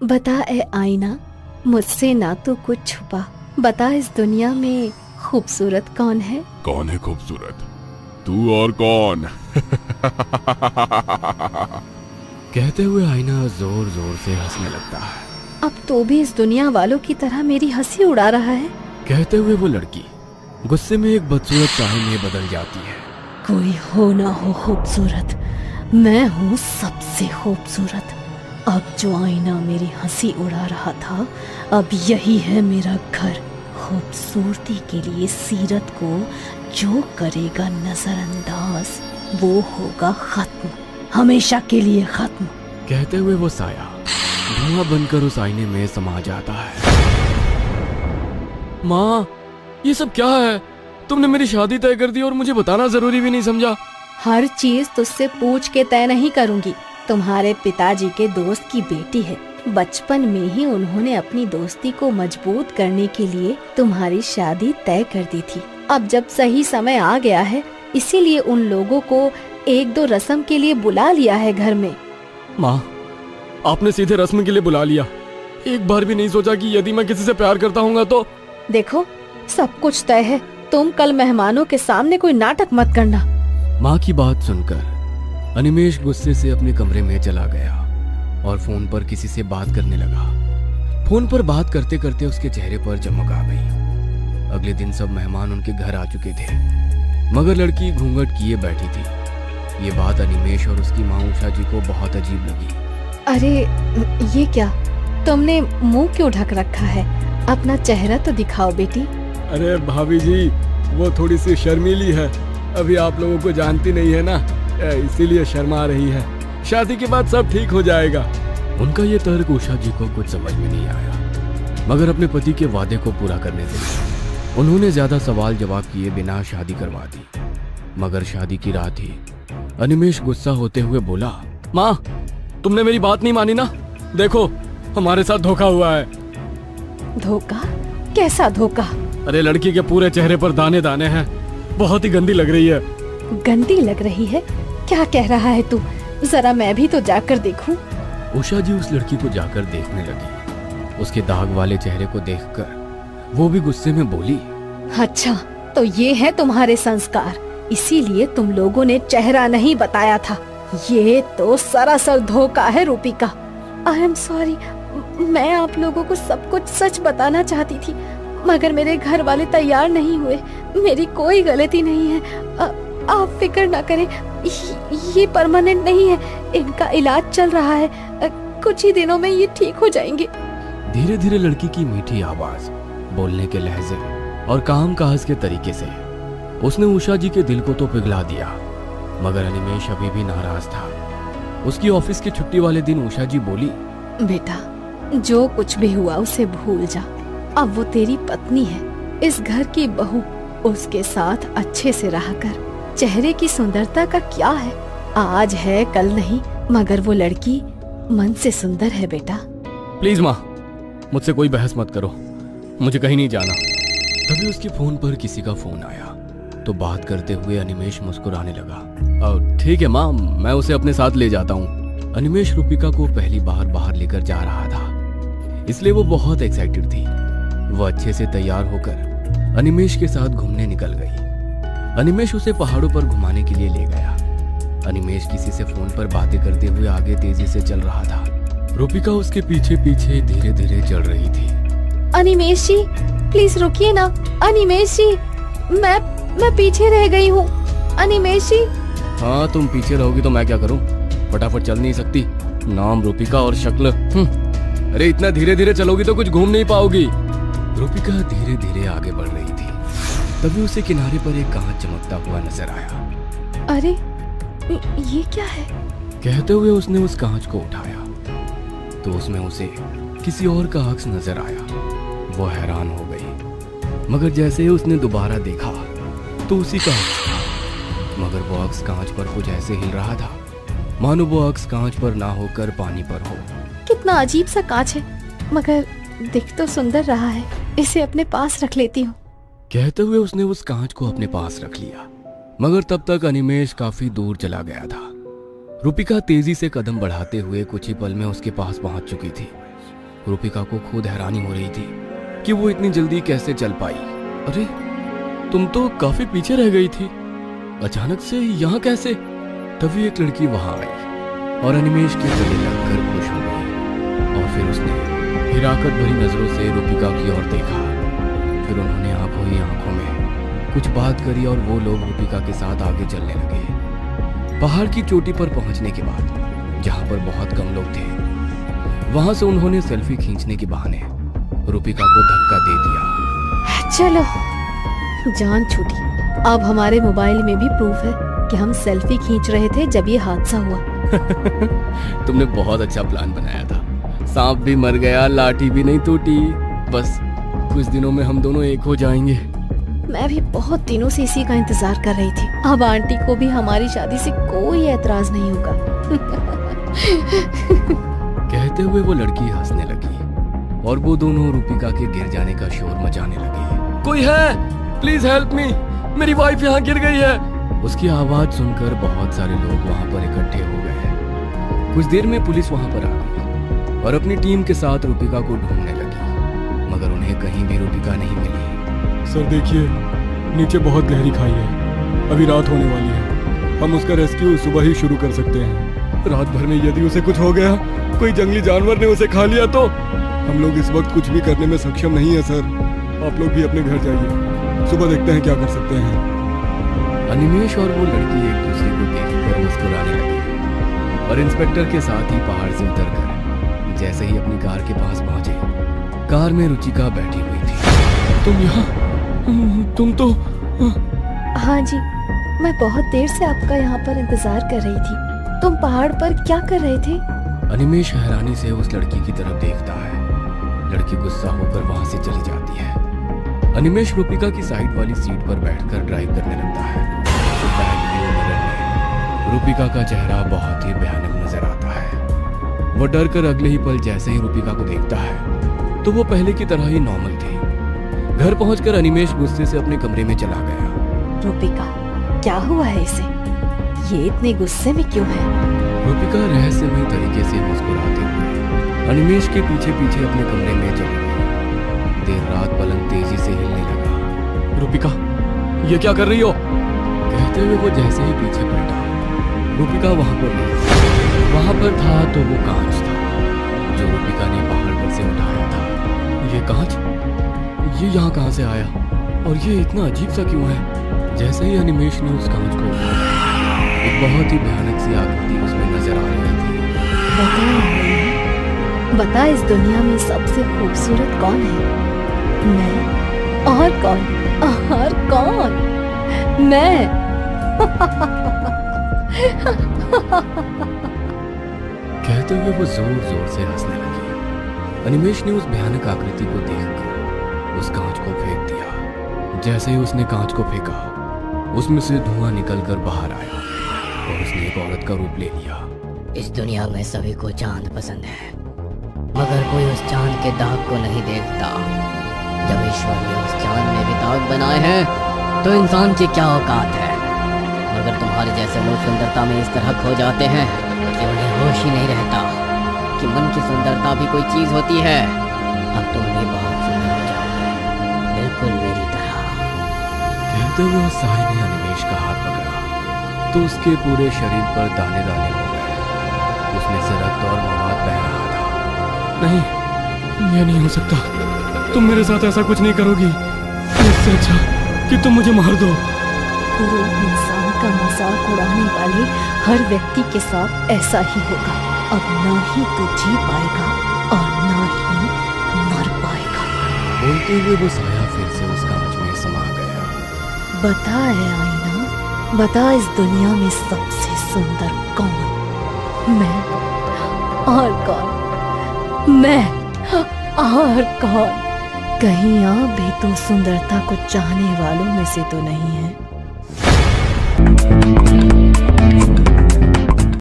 बता ए आईना, मुझसे ना तो कुछ छुपा, बता इस दुनिया में खूबसूरत कौन है? कौन है खूबसूरत? तू और कौन? कहते हुए आईना जोर जोर से हंसने लगता है। अब तो भी इस दुनिया वालों की तरह मेरी हंसी उड़ा रहा है। कहते हुए वो लड़की गुस्से में एक बदसूरत चाय में बदल जाती है। कोई हो ना हो खूबसूरत, मैं हूँ सबसे खूबसूरत। अब जो आईना मेरी हंसी उड़ा रहा था, अब यही है मेरा घर। खूबसूरती के लिए सीरत को जो करेगा नजरअंदाज, वो होगा खत्म, हमेशा के लिए खत्म। कहते हुए वो साया धुआं बनकर उस आईने में समा जाता है। माँ, ये सब क्या है? तुमने मेरी शादी तय कर दी और मुझे बताना जरूरी भी नहीं समझा। हर चीज तुझसे पूछ के तय नहीं करूंगी। तुम्हारे पिताजी के दोस्त की बेटी है। बचपन में ही उन्होंने अपनी दोस्ती को मजबूत करने के लिए तुम्हारी शादी तय कर दी थी। अब जब सही समय आ गया है, इसीलिए उन लोगों को एक दो रस्म के लिए बुला लिया है घर में। माँ, आपने सीधे रस्म के लिए बुला लिया, एक बार भी नहीं सोचा कि यदि मैं किसी से प्यार करता हूँ तो? देखो, सब कुछ तय है। तुम कल मेहमानों के सामने कोई नाटक मत करना। माँ की बात सुनकर अनिमेष गुस्से से अपने कमरे में चला गया और फोन पर किसी से बात करने लगा। फोन पर बात करते करते उसके चेहरे पर चमक आ गई। अगले दिन सब मेहमान उनके घर आ चुके थे, मगर लड़की घूंघट किए बैठी थी। ये बात अनिमेष और उसकी माँ उषा जी को बहुत अजीब लगी। अरे ये क्या, तुमने मुंह क्यों ढक रखा है? अपना चेहरा तो दिखाओ बेटी। अरे भाभी जी, वो थोड़ी सी शर्मीली है, अभी आप लोगों को जानती नहीं है ना, इसीलिए शर्मा रही है। शादी के बाद सब ठीक हो जाएगा। उनका ये तर्क उषा जी को कुछ समझ में नहीं आया, मगर अपने पति के वादे को पूरा करने से उन्होंने ज्यादा सवाल जवाब किए बिना शादी करवा दी। मगर शादी की रात ही अनिमेष गुस्सा होते हुए बोला, माँ, तुमने मेरी बात नहीं मानी ना? देखो, हमारे साथ धोखा हुआ है। धोखा? कैसा धोखा? अरे लड़की के पूरे चेहरे पर दाने दाने हैं, बहुत ही गंदी लग रही है। गंदी लग रही है? क्या कह रहा है तू? जरा मैं भी तो जाकर देखूं। उषा जी उस लड़की को जाकर देखने लगी। उसके दाग वाले चेहरे को देखकर वो भी गुस्से में बोली, अच्छा, तो ये है तुम्हारे संस्कार, इसीलिए तुम लोगों ने चेहरा नहीं बताया था। ये तो सरासर धोखा है रूपिका। आई एम सॉरी, मैं आप लोगों को सब कुछ सच बताना चाहती थी, मगर मेरे घर वाले तैयार नहीं हुए। मेरी कोई गलती नहीं है। आप फिक्र न करें, ये परमानेंट नहीं है, इनका इलाज चल रहा है, कुछ ही दिनों में ये ठीक हो जाएंगे। धीरे धीरे लड़की की मीठी आवाज, बोलने के लहजे और काम काज के तरीके से उसने उषा जी के दिल को तो पिघला दिया। मगर अनिमेष अभी भी नाराज था। उसकी ऑफिस की छुट्टी वाले दिन उषा जी बोली, बेटा, जो कुछ भी हुआ उसे भूल जा। अब वो तेरी पत्नी है, इस घर की बहू। उसके साथ अच्छे से रहा कर। चेहरे की सुंदरता का क्या है, आज है कल नहीं, मगर वो लड़की मन से सुंदर है बेटा। प्लीज माँ, मुझसे कोई बहस मत करो, मुझे कहीं नहीं जाना। तभी उसके फोन पर किसी का फोन आया तो बात करते हुए अनिमेष मुस्कुराने लगा। ठीक है माँ, मैं उसे अपने साथ ले जाता हूँ। अनिमेष रूपिका को पहली बार बाहर लेकर जा रहा था, इसलिए वो बहुत एक्साइटेड थी। वो अच्छे से तैयार होकर अनिमेष के साथ घूमने निकल गई। अनिमेष उसे पहाड़ों पर घुमाने के लिए ले गया। अनिमेष किसी से फोन पर बातें करते हुए आगे तेजी से चल रहा था। रूपिका उसके पीछे पीछे धीरे धीरे चल रही थी। अनिमेष जी, प्लीज रुकिए ना। अनिमेष जी, मैं पीछे रह गई हूँ। अनिमेष जी। हाँ, तुम पीछे रहोगी तो मैं क्या करूँ? फटाफट चल नहीं सकती? नाम रूपिका और शक्ल। अरे इतना धीरे धीरे चलोगी तो कुछ घूम नहीं पाओगी। रूपिका धीरे धीरे आगे बढ़ रही थी। तभी उसे किनारे पर एक कांच चमकता हुआ नजर आया। अरे ये क्या है? कहते हुए उसने उस कांच को उठाया तो उसमें उसे किसी और का अक्स नजर आया। वो हैरान हो गई, मगर जैसे ही उसने दोबारा देखा तो उसी का अक्स था। मगर वो अक्स कांच पर कुछ ऐसे हिल रहा था मानो वो अक्स कांच पर ना होकर पानी पर हो। कितना अजीब सा कांच है, मगर दिख तो सुंदर रहा है। इसे अपने पास रख लेती हूँ। कहते हुए उसने उस कांच को अपने पास रख लिया, मगर तब तक अनिमेष काफी दूर चला गया था। रूपिका तेजी से कदम बढ़ाते हुए कुछ ही पल में उसके पास पहुंच चुकी थी। रूपिका को खुद हैरानी हो रही थी कि वो इतनी जल्दी कैसे चल पाई। अरे तुम तो काफी पीछे रह गई थी, अचानक से यहाँ कैसे? तभी एक लड़की वहां आई और अनिमेश के गले लगकर खुश हो गई और फिर उसने हिराकत भरी नजरों से रूपिका की ओर देखा। फिर उन्होंने आंखों ही आंखों में कुछ बात करी और वो लोग रूपिका के साथ आगे चलने लगे। पहाड़ की चोटी पर पहुंचने के बाद, जहां पर बहुत कम लोग थे, वहां से उन्होंने सेल्फी खींचने के बहाने रूपिका को धक्का दे दिया। चलो, जान छूटी। अब हमारे मोबाइल में भी प्रूफ है कि हम सेल्फी खींच रहे थे जब ये हादसा हुआ। तुमने बहुत अच्छा प्लान बनाया था। सांप भी मर गया, लाठी भी नहीं टूटी। बस कुछ दिनों में हम दोनों एक हो जाएंगे। मैं भी बहुत दिनों से इसी का इंतजार कर रही थी। अब आंटी को भी हमारी शादी से कोई एतराज नहीं होगा। कहते हुए वो लड़की हंसने लगी और वो दोनों रूपिका के गिर जाने का शोर मचाने लगे। कोई है? प्लीज हेल्प मी, मेरी वाइफ यहाँ गिर गई है। उसकी आवाज सुनकर बहुत सारे लोग वहाँ पर इकट्ठे हो गए। कुछ देर में पुलिस वहाँ पर आ गई और अपनी टीम के साथ रूपिका को ढूंढने लगी, मगर उन्हें कहीं भी रूपिका नहीं मिली। सर देखिए, नीचे बहुत गहरी खाई है, अभी रात होने वाली है। हम उसका रेस्क्यू सुबह ही शुरू कर सकते हैं। रात भर में यदि उसे कुछ हो गया, कोई जंगली जानवर ने उसे खा लिया तो हम लोग इस वक्त कुछ भी करने में सक्षम नहीं है सर। आप लोग भी अपने घर जाइए, सुबह देखते हैं क्या कर सकते हैं। अनिमेश और वो लड़की एक दूसरे को देखकर मुस्कुराने लगे और इंस्पेक्टर के साथ ही पहाड़ से उतरकर जैसे ही अपनी कार के पास पहुंचे, कार में रुचिका बैठी हुई थी। तुम यहाँ? तुम तो... हाँ जी, मैं बहुत देर से आपका यहाँ पर इंतजार कर रही थी। तुम पहाड़ पर क्या कर रहे थे? अनिमेश हैरानी से उस लड़की की तरफ देखता है। लड़की गुस्सा होकर वहां से चली जाती है। अनिमेश रूपिका की साइड वाली सीट पर बैठकर ड्राइव करने लगता है। बैक व्यू मिरर में रूपिका का चेहरा बहुत ही भयानक नजर आता है। वो डर कर अगले ही पल जैसे ही रूपिका को देखता है तो वो पहले की तरह ही नॉर्मल थी। घर पहुंचकर अनिमेश गुस्से से अपने कमरे में चला गया। रूपिका, क्या हुआ है इसे? ये इतने गुस्से में क्यों है? रूपिका रहस्यमय तरीके से मुस्कुराते हुए अनिमेश के पीछे पीछे अपने कमरे में चली गई। देर रात पलंग तेजी से हिलने लगा। रूपिका, ये क्या कर रही हो? कहते हुए वो जैसे ही पीछे पलटा, रूपिका वहां पर नहीं। वहां पर था तो वो कांच था जो रूपिका ने पहाड़ पर से उठाया था। ये कांच, ये यहाँ कहाँ से आया और ये इतना अजीब सा क्यों है? जैसे ही अनिमेश ने उस कांच को उठाया, एक बहुत ही भयानक सी आकृति उसमें नजर आ रही थी। बता, इस दुनिया में सबसे खूबसूरत कौन है? मैं। और कौन? और कौन? मैं। कहते हुए वो जोर जोर से हंसने लगी। अनिमेश ने उस भयानक आकृति को देखकर उस कांच को फेंक दिया। जैसे ही उसने कांच को फेंका, उसमें से धुआं निकलकर बाहर आया और उसने एक औरत का रूप ले लिया। इस दुनिया में सभी को चांद पसंद है, मगर कोई उस चांद के दाग को नहीं देखता। जब ईश्वर ने उस चांद में भी दाग बनाए हैं तो इंसान की क्या औकात है। मगर तुम्हारे जैसे लोग सुंदरता में इस तरह खो जाते हैं कि उन्हें होश ही नहीं रहता कि मन की सुंदरता भी कोई चीज होती है। अब तुम भी बहुत सुंदर हो जाओगे, बिल्कुल मेरी तरह। कहते हुए उस साई ने अनिमेश का हाथ पकड़ा तो उसके पूरे शरीर पर दाने दाने हो गए। उसमें से रक्त और मवाद बह रहा था। नहीं, यह नहीं हो सकता। तुम मेरे साथ ऐसा कुछ नहीं करोगी। इससे अच्छा कि तुम मुझे मार दो। क्रूर इंसान का मजाक उड़ाने वाले हर व्यक्ति के साथ ऐसा ही होगा। अब ना ही तू जी पाएगा और ना ही मर पाएगा। बोलते हुए वो साया फिर से उस कांच में समा गया। बता है आईना, बता इस दुनिया में सबसे सुंदर कौन? मैं। और कौन? मैं। और कौन? कहीं आप भी तो सुंदरता को चाहने वालों में से तो नहीं है?